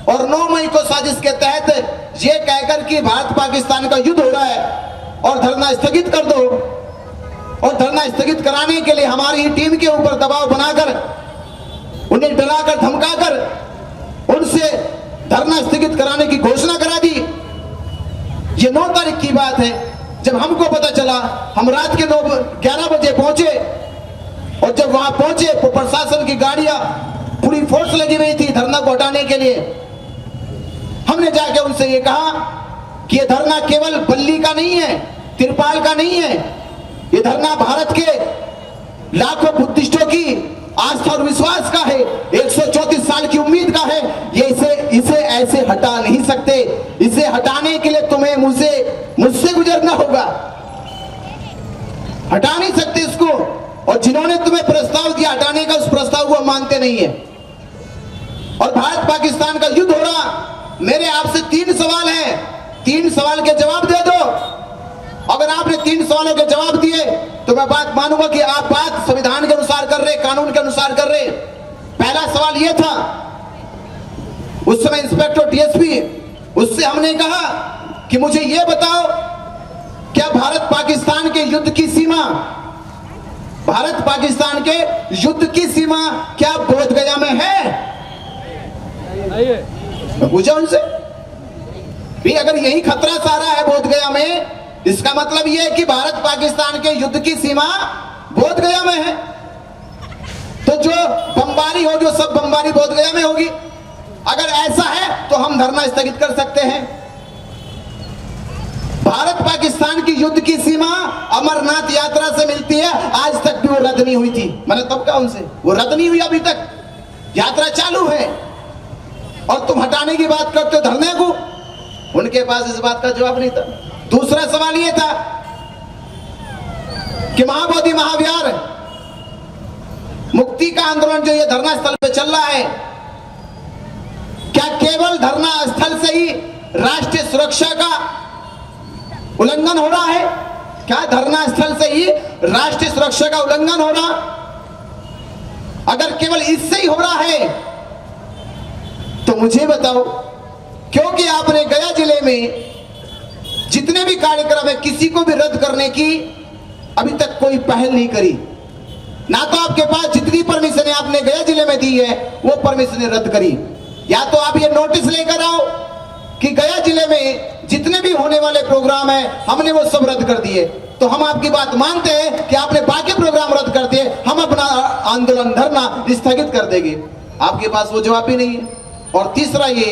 और 9 मई को साजिश के तहत यह कहकर कि भारत पाकिस्तान का युद्ध हो रहा है और धरना स्थगित कर दो, और धरना स्थगित कराने के लिए हमारी ही टीम के ऊपर दबाव बनाकर, उन्हें डराकर धमकाकर उनसे धरना स्थगित कराने की घोषणा करा दी। ये 9 तारीख की बात है। जब हमको पता चला, हम रात के 11 बजे पहुंचे और जब वहां पहुंचे तो प्रशासन की गाड़ियां पूरी फोर्स लगी हुई थी धरना को हटाने के लिए। हमने जाके उनसे ये कहा कि ये धरना केवल बल्ली का नहीं है, तिरपाल का नहीं है, ये धरना भारत के लाखों बुद्धिस्टों की आस्था और विश्वास का है, 134 साल की उम्मीद का है। ये इसे ऐसे हटा नहीं सकते। इसे हटाने के लिए तुम्हें मुझसे गुजरना होगा, हटा नहीं सकते इसको। और जिन्होंने तुम्हें प्रस्ताव दिया हटाने का, उस प्रस्ताव को मानते नहीं है। और भारत पाकिस्तान का युद्ध हो रहा। मेरे आपसे 3 सवाल हैं, 3 सवाल के जवाब दे दो। अगर आपने 3 सवालों के जवाब दिए तो मैं बात मानूंगा कि आप बात संविधान के अनुसार कर रहे, कानून के अनुसार कर रहे। पहला सवाल यह था, उस समय इंस्पेक्टर डीएसपी, उससे हमने कहा कि मुझे यह बताओ, क्या भारत पाकिस्तान के युद्ध की सीमा, भारत पाकिस्तान के युद्ध की सीमा क्या बोध गया में है? मैं पूछा उनसे भी, अगर यही खतरा सारा है बोध गया में, इसका मतलब यह है कि भारत पाकिस्तान के युद्ध की सीमा बोध गया में है। तो जो बमबारी हो, जो सब बमबारी बोध गया में होगी। अगर ऐसा है तो हम धरना स्थगित कर सकते हैं। भारत पाकिस्तान की युद्ध की सीमा अमरनाथ यात्रा से मिलती है, आज तक भी वो रद्द नहीं हुई थी। मैंने तब कहा उनसे, वो रद्द नहीं हुई, अभी तक यात्रा चालू है और तुम हटाने की बात करते हो धरने को। उनके पास इस बात का जवाब नहीं था। दूसरा सवाल यह था कि महाबोधि महाविहार मुक्ति का आंदोलन जो ये धरना स्थल पे चल रहा है, क्या केवल धरना स्थल से ही राष्ट्रीय सुरक्षा का उल्लंघन हो रहा है? क्या धरना स्थल से ही राष्ट्रीय सुरक्षा का उल्लंघन हो रहा? अगर केवल इससे ही हो रहा है तो मुझे बताओ, क्योंकि आपने गया जिले में जितने भी कार्यक्रम है किसी को भी रद्द करने की अभी तक कोई पहल नहीं करी। ना तो आपके पास जितनी परमिशन आपने गया जिले में दी है वो परमिशन रद्द करी, या तो आप ये नोटिस लेकर आओ कि गया जिले में जितने भी होने वाले प्रोग्राम है हमने वो सब रद्द कर दिए। तो हम आपकी बात मानते हैं कि आपने बाकी प्रोग्राम रद्द कर दिए, हम अपना आंदोलन धरना स्थगित कर देंगे। आपके पास वो जवाब भी नहीं है। और तीसरा ये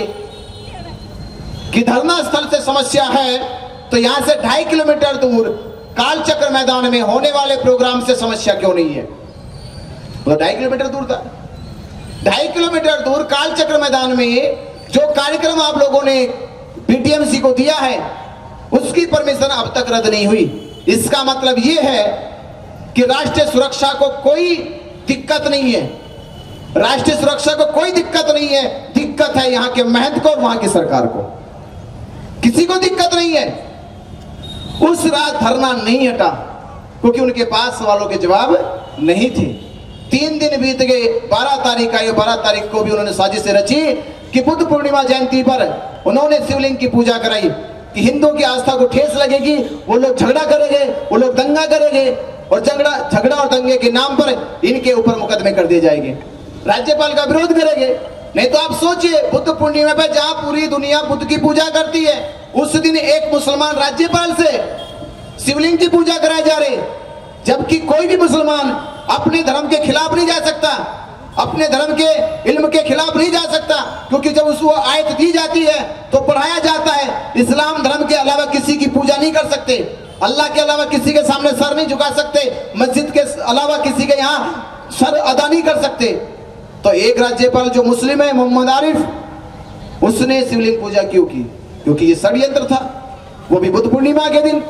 कि धरना स्थल से समस्या है तो यहां से 2.5 किलोमीटर दूर कालचक्र मैदान में होने वाले प्रोग्राम से समस्या क्यों नहीं है? वो 2.5 किलोमीटर दूर था। 2.5 किलोमीटर दूर कालचक्र मैदान में जो कार्यक्रम आप लोगों ने बीटीएमसी को दिया है उसकी परमिशन अब तक रद्द नहीं हुई। इसका मतलब यह है कि राष्ट्रीय सुरक्षा को कोई दिक्कत नहीं है, राष्ट्रीय सुरक्षा को कोई दिक्कत नहीं है। दिक्कत है यहां के महंत को और वहां की सरकार को, किसी को दिक्कत नहीं है। उस रात धरना नहीं हटा क्योंकि उनके पास सवालों के जवाब नहीं थे। 3 दिन बीत गए, 12 तारीख आई। 12 तारीख को भी उन्होंने साजिशें रची कि बुद्ध पूर्णिमा जयंती पर उन्होंने शिवलिंग की पूजा कराई। कि हिंदुओं की आस्था को ठेस लगेगी, वो लोग झगड़ा करेंगे, वो लोग दंगा करेंगे और झगड़ा और दंगे के नाम पर इनके ऊपर मुकदमे कर दिए जाएंगे, राज्यपाल का विरोध करेंगे। नहीं तो आप सोचिए, बुद्ध पूर्णिमा पे जहां पूरी दुनिया बुद्ध की पूजा करती है, उस दिन एक मुसलमान राज्यपाल से शिवलिंग की पूजा कराए जा रहे, जबकि कोई भी मुसलमान अपने धर्म के खिलाफ नहीं जा सकता, अपने धर्म के इल्म के खिलाफ नहीं जा सकता, क्योंकि जब उसको आयत दी जाती है तो पढ़ाया जाता है, इस्लाम धर्म के अलावा किसी की पूजा नहीं कर सकते, अल्लाह के अलावा किसी के सामने सर नहीं झुका सकते, मस्जिद के अलावा किसी के यहाँ सर अदा नहीं कर सकते। तो एक राज्यपाल जो मुस्लिम है, मोहम्मद आरिफ, उसने शिवलिंग पूजा क्यों की? क्योंकि ये षड्यंत्र था, वो भी बुद्ध पूर्णिमा के दिन।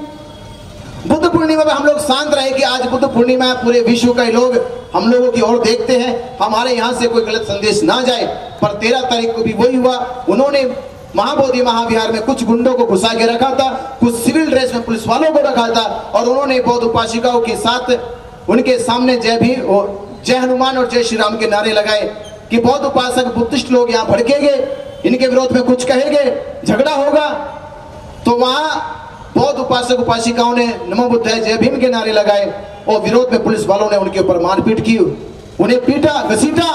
बुद्ध पूर्णिमा में हम लोग शांत रहे कि आज बुद्ध पूर्णिमा है, पूरे विश्व के लोग हम लोगों की ओर देखते हैं, हमारे यहाँ से कोई गलत संदेश ना जाए। पर 13 तारीख को भी वही हुआ, उन्होंने महाबोधि महाविहार में कुछ गुंडों को घुसा के रखा था, कुछ सिविल ड्रेस में पुलिस वालों को रखा था, और उन्होंने बौद्ध उपासिकाओं के साथ उनके सामने जय भीम और जय हनुमान और जय श्री राम के नारे लगाए कि बौद्ध उपासक बुद्धिस्ट लोग यहाँ भड़केंगे, इनके विरोध में कुछ कहेंगे, झगड़ा होगा। तो वहां बौद्ध उपासक उपासिकाओं ने नमो बुद्धाय जय भीम के नारे लगाए और विरोध में पुलिस वालों ने उनके ऊपर मारपीट की, उन्हें पीटा घसीटा,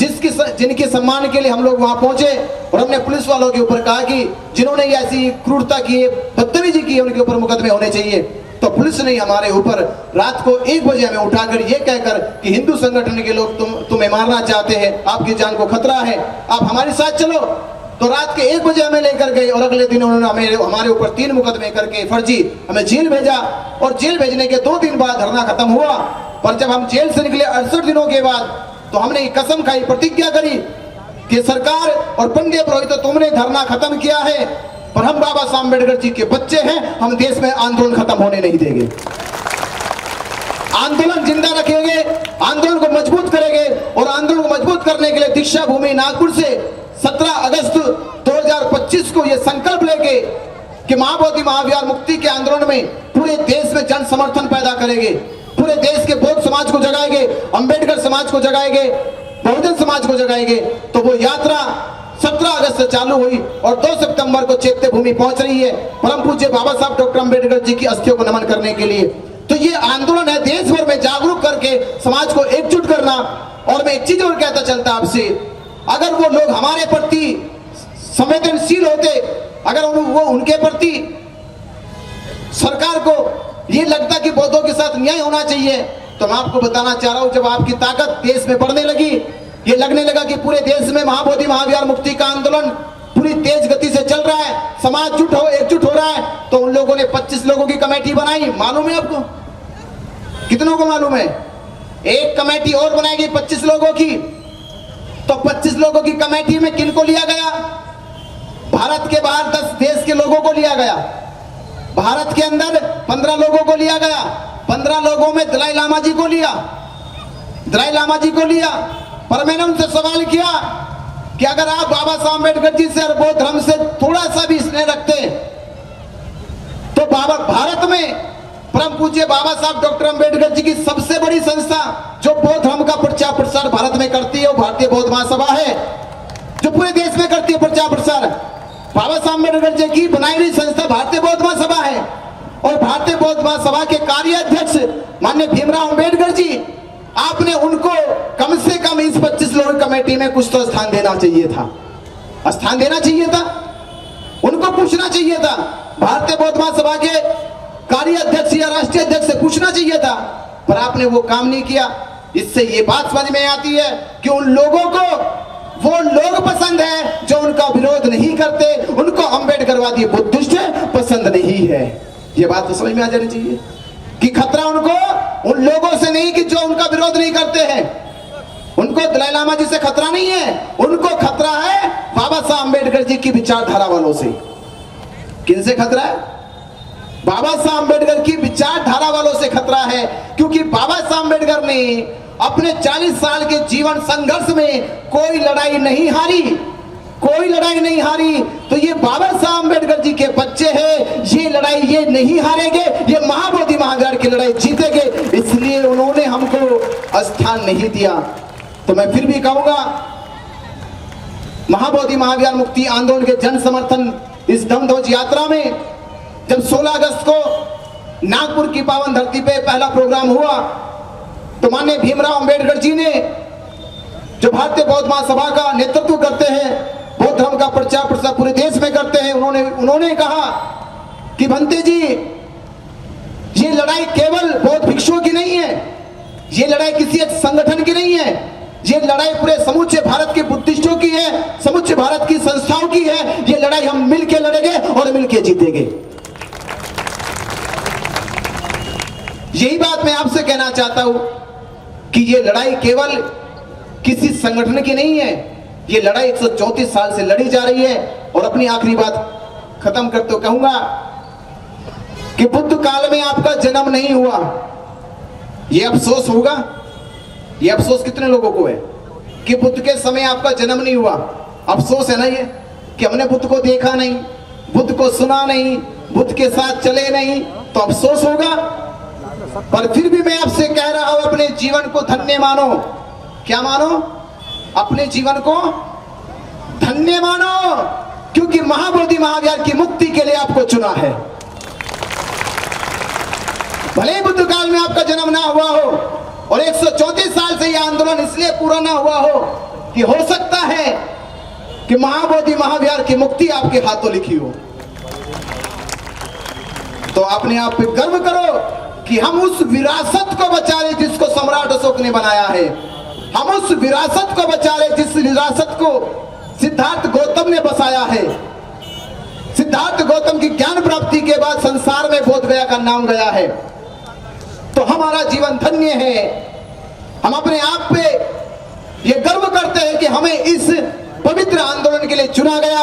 जिनके सम्मान के लिए हम लोग वहां पहुंचे और हमने पुलिस वालों के ऊपर कहा कि जिन्होंने ऐसी क्रूरता की, बदतमीजी की है, उनके ऊपर मुकदमे होने चाहिए। तो पुलिस ने हमारे ऊपर रात को 1 बजे हमें उठाकर ये कहकर कि हिंदू संगठन के लोग तुम्हें मारना चाहते हैं, आपकी जान को खतरा है, आप हमारे साथ चलो। तो रात के 1 बजे हमें लेकर गए और अगले दिन उन्होंने हमारे ऊपर 3 मुकदमे करके फर्जी हमें जेल भेजा, और जेल भेजने के 2 दिन बाद धरना खत्म हुआ। पर जब हम जेल से निकले 68 दिनों के बाद, तो हमने कसम खाई, प्रतिज्ञा करी कि सरकार और पंडित पुरोहित, तुमने धरना खत्म किया है, पर हम बाबा साहब अम्बेडकर जी के बच्चे हैं, हम देश में आंदोलन खत्म होने नहीं देंगे, आंदोलन जिंदा रखेंगे, आंदोलन को मजबूत करेंगे। और आंदोलन को मजबूत करने के लिए दीक्षा भूमि नागपुर से 17 अगस्त 2025 को यह संकल्प लेके कि महाबोधि महाविहार मुक्ति के आंदोलन में पूरे देश में जन समर्थन पैदा करेंगे, पूरे देश के बौद्ध समाज को जगाएंगे, अंबेडकर समाज को जगाएंगे, बहुजन समाज को जगाएंगे। तो वो यात्रा 17 अगस्त से चालू हुई और 2 सितंबर को चैत्य भूमि पहुंच रही है, परम पूज्य बाबा साहब डॉक्टर अंबेडकर जी की अस्थियों को नमन करने के लिए। तो ये आंदोलन है देश भर में जागरूक करके समाज को एकजुट करना। और मैं एक चीज और कहता चलता आपसे, अगर वो लोग हमारे प्रति संवेदनशील होते, अगर वो उनके प्रति सरकार को ये लगता कि बौद्धों के साथ न्याय होना चाहिए, तो मैं आपको बताना चाह रहा हूं, जब आपकी ताकत देश में बढ़ने लगी, ये लगने लगा कि पूरे देश में महाबोधि महाविहार मुक्ति का आंदोलन पूरी तेज गति से चल रहा है, समाज एकजुट हो रहा है, तो उन लोगों ने 25 लोगों की कमेटी बनाई। मालूम है आपको? कितनों को मालूम है? एक कमेटी और बनाएगी 25 लोगों की। तो 25 लोगों की कमेटी में किनको लिया गया? भारत के बाहर 10 देश के लोगों को लिया गया, भारत के अंदर 15 लोगों को लिया गया। 15 लोगों में दलाई लामा जी को लिया, दलाई लामा जी को लिया। पर मैंने उनसे सवाल किया कि अगर आप बाबा साहब अम्बेडकर जी से और बौद्ध धर्म से थोड़ा सा भी स्नेह रखते, तो भारत में परम पूज्य बाबा साहब डॉक्टर अंबेडकर जी की सबसे बड़ी संस्था जो बौद्ध धर्म का प्रचार प्रसार भारत में करती है, वो भारतीय बौद्ध महासभा है, जो पूरे देश में करती है प्रचार प्रसार। बाबा साहब अम्बेडकर जी की बनाई हुई संस्था भारतीय बौद्ध महासभा है, और भारतीय बौद्ध महासभा के कार्याध्यक्ष माननीय भीमराव अंबेडकर जी, आपने उनको कम से कम इस 25 लोगों कमेटी में कुछ तो स्थान देना चाहिए था, स्थान देना चाहिए था, उनको पूछना चाहिए था। भारतीय बौद्ध महासभा के कार्याध्यक्ष या राष्ट्रीय अध्यक्ष से पूछना चाहिए था, पर आपने वो काम नहीं किया। इससे ये बात समझ में आती है कि उन लोगों को वो लोग पसंद है जो उनका विरोध नहीं करते, उनको अंबेडकरवादी बुद्धिस्ट पसंद नहीं है। ये बात तो समझ में आ जानी चाहिए कि खतरा उनको उन लोगों से नहीं कि जो उनका विरोध नहीं करते हैं, उनको दलाई लामा जी से खतरा नहीं है, उनको खतरा है बाबा साहब अम्बेडकर जी की विचारधारा वालों से। किनसे खतरा है? बाबा साहब अम्बेडकर की विचारधारा वालों से खतरा है, क्योंकि बाबा साहब अम्बेडकर ने अपने 40 साल के जीवन संघर्ष में कोई लड़ाई नहीं हारी, कोई लड़ाई नहीं हारी। तो ये बाबा साहब अम्बेडकर जी के बच्चे हैं, ये लड़ाई ये नहीं हारेंगे, ये महाबोधि महाविहार की लड़ाई जीतेंगे, इसलिए उन्होंने हमको स्थान नहीं दिया। तो मैं फिर भी कहूंगा, महाबोधि महाविहार मुक्ति आंदोलन के जन समर्थन इस दम ध्वज यात्रा में जब 16 अगस्त को नागपुर की पावन धरती पे पहला प्रोग्राम हुआ तो माननीय भीमराव अंबेडकर जी ने, जो भारतीय बौद्ध महासभा का नेतृत्व करते हैं, बौद्ध धर्म का प्रचार प्रसार पूरे देश में करते हैं, उन्होंने कहा कि भंते जी, ये लड़ाई केवल बौद्ध भिक्षुओं की नहीं है, ये लड़ाई किसी एक संगठन की नहीं है, ये लड़ाई पूरे समूचे भारत के बुद्धिस्टों की है, समूचे भारत की संस्थाओं की है। ये लड़ाई हम मिलके लड़ेंगे और मिलके जीतेंगे। यही बात मैं आपसे कहना चाहता हूं कि ये लड़ाई केवल किसी संगठन की नहीं है, ये लड़ाई 134 साल से लड़ी जा रही है। और अपनी आखिरी बात खत्म करते हुए कहूंगा कि बुद्ध काल में आपका जन्म नहीं हुआ, ये अफसोस होगा। ये अफसोस कितने लोगों को है कि बुद्ध के समय आपका जन्म नहीं हुआ। अफसोस है ना ये कि हमने बुद्ध को देखा नहीं, बुद्ध को सुना नहीं, बुद्ध के साथ चले नहीं, तो अफसोस होगा। पर फिर भी मैं आपसे कह रहा हूं, अपने जीवन को धन्य मानो। क्या मानो? अपने जीवन को धन्य मानो, क्योंकि महाबोधि महाविहार की मुक्ति के लिए आपको चुना है। भले ही बुद्ध काल में आपका जन्म ना हुआ हो और 134 साल से यह आंदोलन इसलिए पूरा ना हुआ हो कि हो सकता है कि महाबोधि महाविहार की मुक्ति आपके हाथों लिखी हो। तो अपने आप पे गर्व करो कि हम उस विरासत को बचा रहे जिसको सम्राट अशोक ने बनाया है। हम उस विरासत को बचा रहे जिस विरासत को सिद्धार्थ गौतम ने बसाया है। सिद्धार्थ गौतम की ज्ञान प्राप्ति के बाद संसार में बोध गया का नाम गया है। तो हमारा जीवन धन्य है। हम अपने आप पे ये गर्व करते हैं कि हमें इस पवित्र आंदोलन के लिए चुना गया।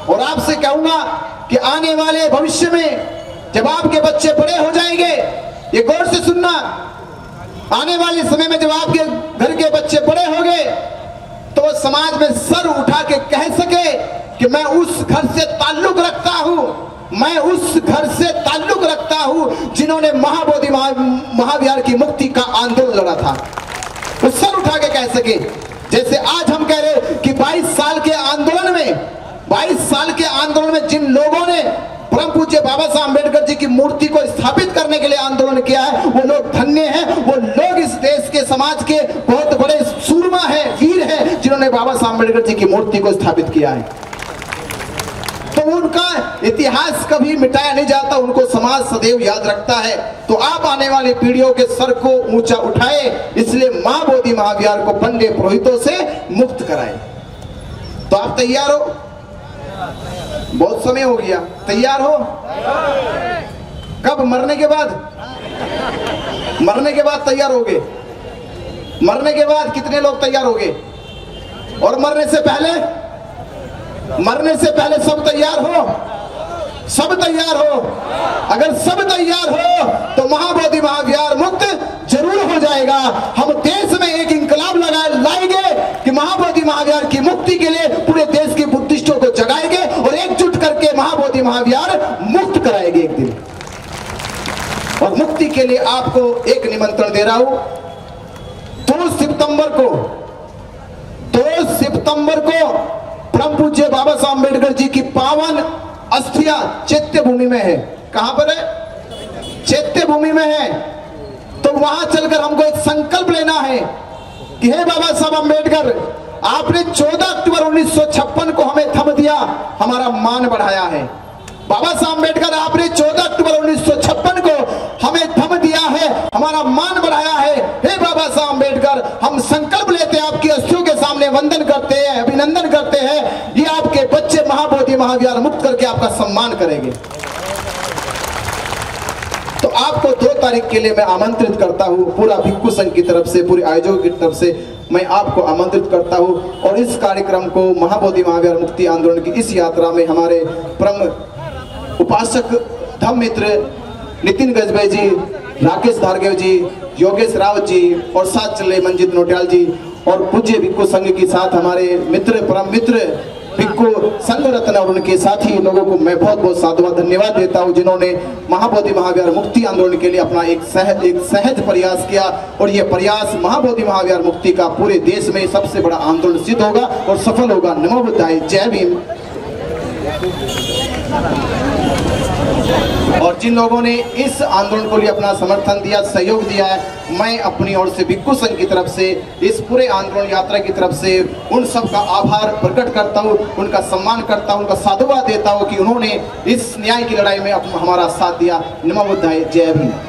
और आपसे कहूंगा कि आने वाले भविष्य में जब आपके बच्चे बड़े हो जाएंगे, ये गौर से सुनना, आने वाले समय में जब आपके घर के बच्चे बड़े होंगे तो वो समाज में सर उठा के कह सके कि मैं उस घर से ताल्लुक रखता हूं, मैं उस घर से ताल्लुक रखता हूं जिन्होंने महाबोधि महाविहार की मुक्ति का आंदोलन लड़ा था। वो सर उठा के कह सके। जैसे आज हम कह रहे कि 22 साल के आंदोलन में जिन लोगों ने परम पूज्य बाबा साहब अम्बेडकर जी की मूर्ति को स्थापित करने के लिए आंदोलन किया है, वो लोग धन्य हैं। वो लोग इस देश के समाज के बहुत बड़े सूरमा हैं, वीर हैं, जिन्होंने बाबा साहब अम्बेडकर जी की मूर्ति को स्थापित किया है। तो उनका इतिहास कभी मिटाया नहीं जाता, उनको समाज सदैव याद रखता है। तो आप आने वाली पीढ़ियों के सर को ऊंचा उठाए, इसलिए महाबोधि महाविहार को पंडे पुरोहितों से मुक्त कराए। तो आप तैयार हो? बहुत समय हो गया, तैयार हो? कब? मरने के बाद? मरने के बाद तैयार होगे? मरने के बाद कितने लोग तैयार होगे? और मरने से पहले? मरने से पहले सब तैयार हो? सब तैयार हो? अगर सब तैयार हो तो महाबोधि महाविहार मुक्त जरूर हो जाएगा। हम देश में एक इंकलाब लाएंगे कि महाबोधि महाविहार की मुक्ति के लिए पूरे देश के बुद्धिस्टों को जगाएंगे और एकजुट करके महाबोधि महाविहार मुक्त कराएंगे एक दिन। और मुक्ति के लिए आपको एक निमंत्रण दे रहा हूं। 2 सितंबर को परम पूज्य बाबा साहब अम्बेडकर जी की पावन अस्थियां चैत्य भूमि में है। कहां पर है? चैत्य भूमि में है। तो वहां चलकर हमको एक संकल्प लेना है कि हे बाबा साहब अम्बेडकर, आपने 14 अक्टूबर 1956 को हमें थम दिया, हमारा मान बढ़ाया है। बाबा साहब अम्बेडकर, आपने 14 अक्टूबर 1956 को हमें थम दिया है, हमारा मान बढ़ाया है। हे बाबा साहब अम्बेडकर, हम संकल्प लेते हैं, आपकी अस्थियों के सामने वंदन करते हैं, अभिनंदन करते हैं। ये आपके बच्चे महाबोधि महाविहार मुक्त करके आपका सम्मान करेंगे। तो आपको 2 तारीख के लिए मैं आमंत्रित करता हूं, पूरा भिक्खु संघ की तरफ से, पूरे आयोजकों की तरफ से मैं आपको आमंत्रित करता हूं। और इस कार्यक्रम को महाबोधि महाविहार मुक्ति आंदोलन की इस यात्रा में हमारे परम उपासक धम्म मित्र नितिन गजबे जी, राकेश धारगेव जी, योगेश राव जी और साथ चले मंजित नोटियाल जी और पूज्य भिक्खु संघ के साथ हमारे मित्र, परम मित्र भिक्खु संघ रत्न और उनके साथी लोगों को मैं बहुत बहुत साधुवाद धन्यवाद देता हूं, जिन्होंने महाबोधि महाविहार मुक्ति आंदोलन के लिए अपना एक सहज प्रयास किया। और यह प्रयास महाबोधि महाविहार मुक्ति का पूरे देश में सबसे बड़ा आंदोलन सिद्ध होगा और सफल होगा। नमो बुद्धाय। जय भीम। और जिन लोगों ने इस आंदोलन को लिए अपना समर्थन दिया, सहयोग दिया है, मैं अपनी ओर से भिक्खु संघ की तरफ से, इस पूरे आंदोलन यात्रा की तरफ से उन सब का आभार प्रकट करता हूँ, उनका सम्मान करता हूँ, उनका साधुवाद देता हूँ कि उन्होंने इस न्याय की लड़ाई में हमारा साथ दिया। नमो बुद्धाय, जय भीम।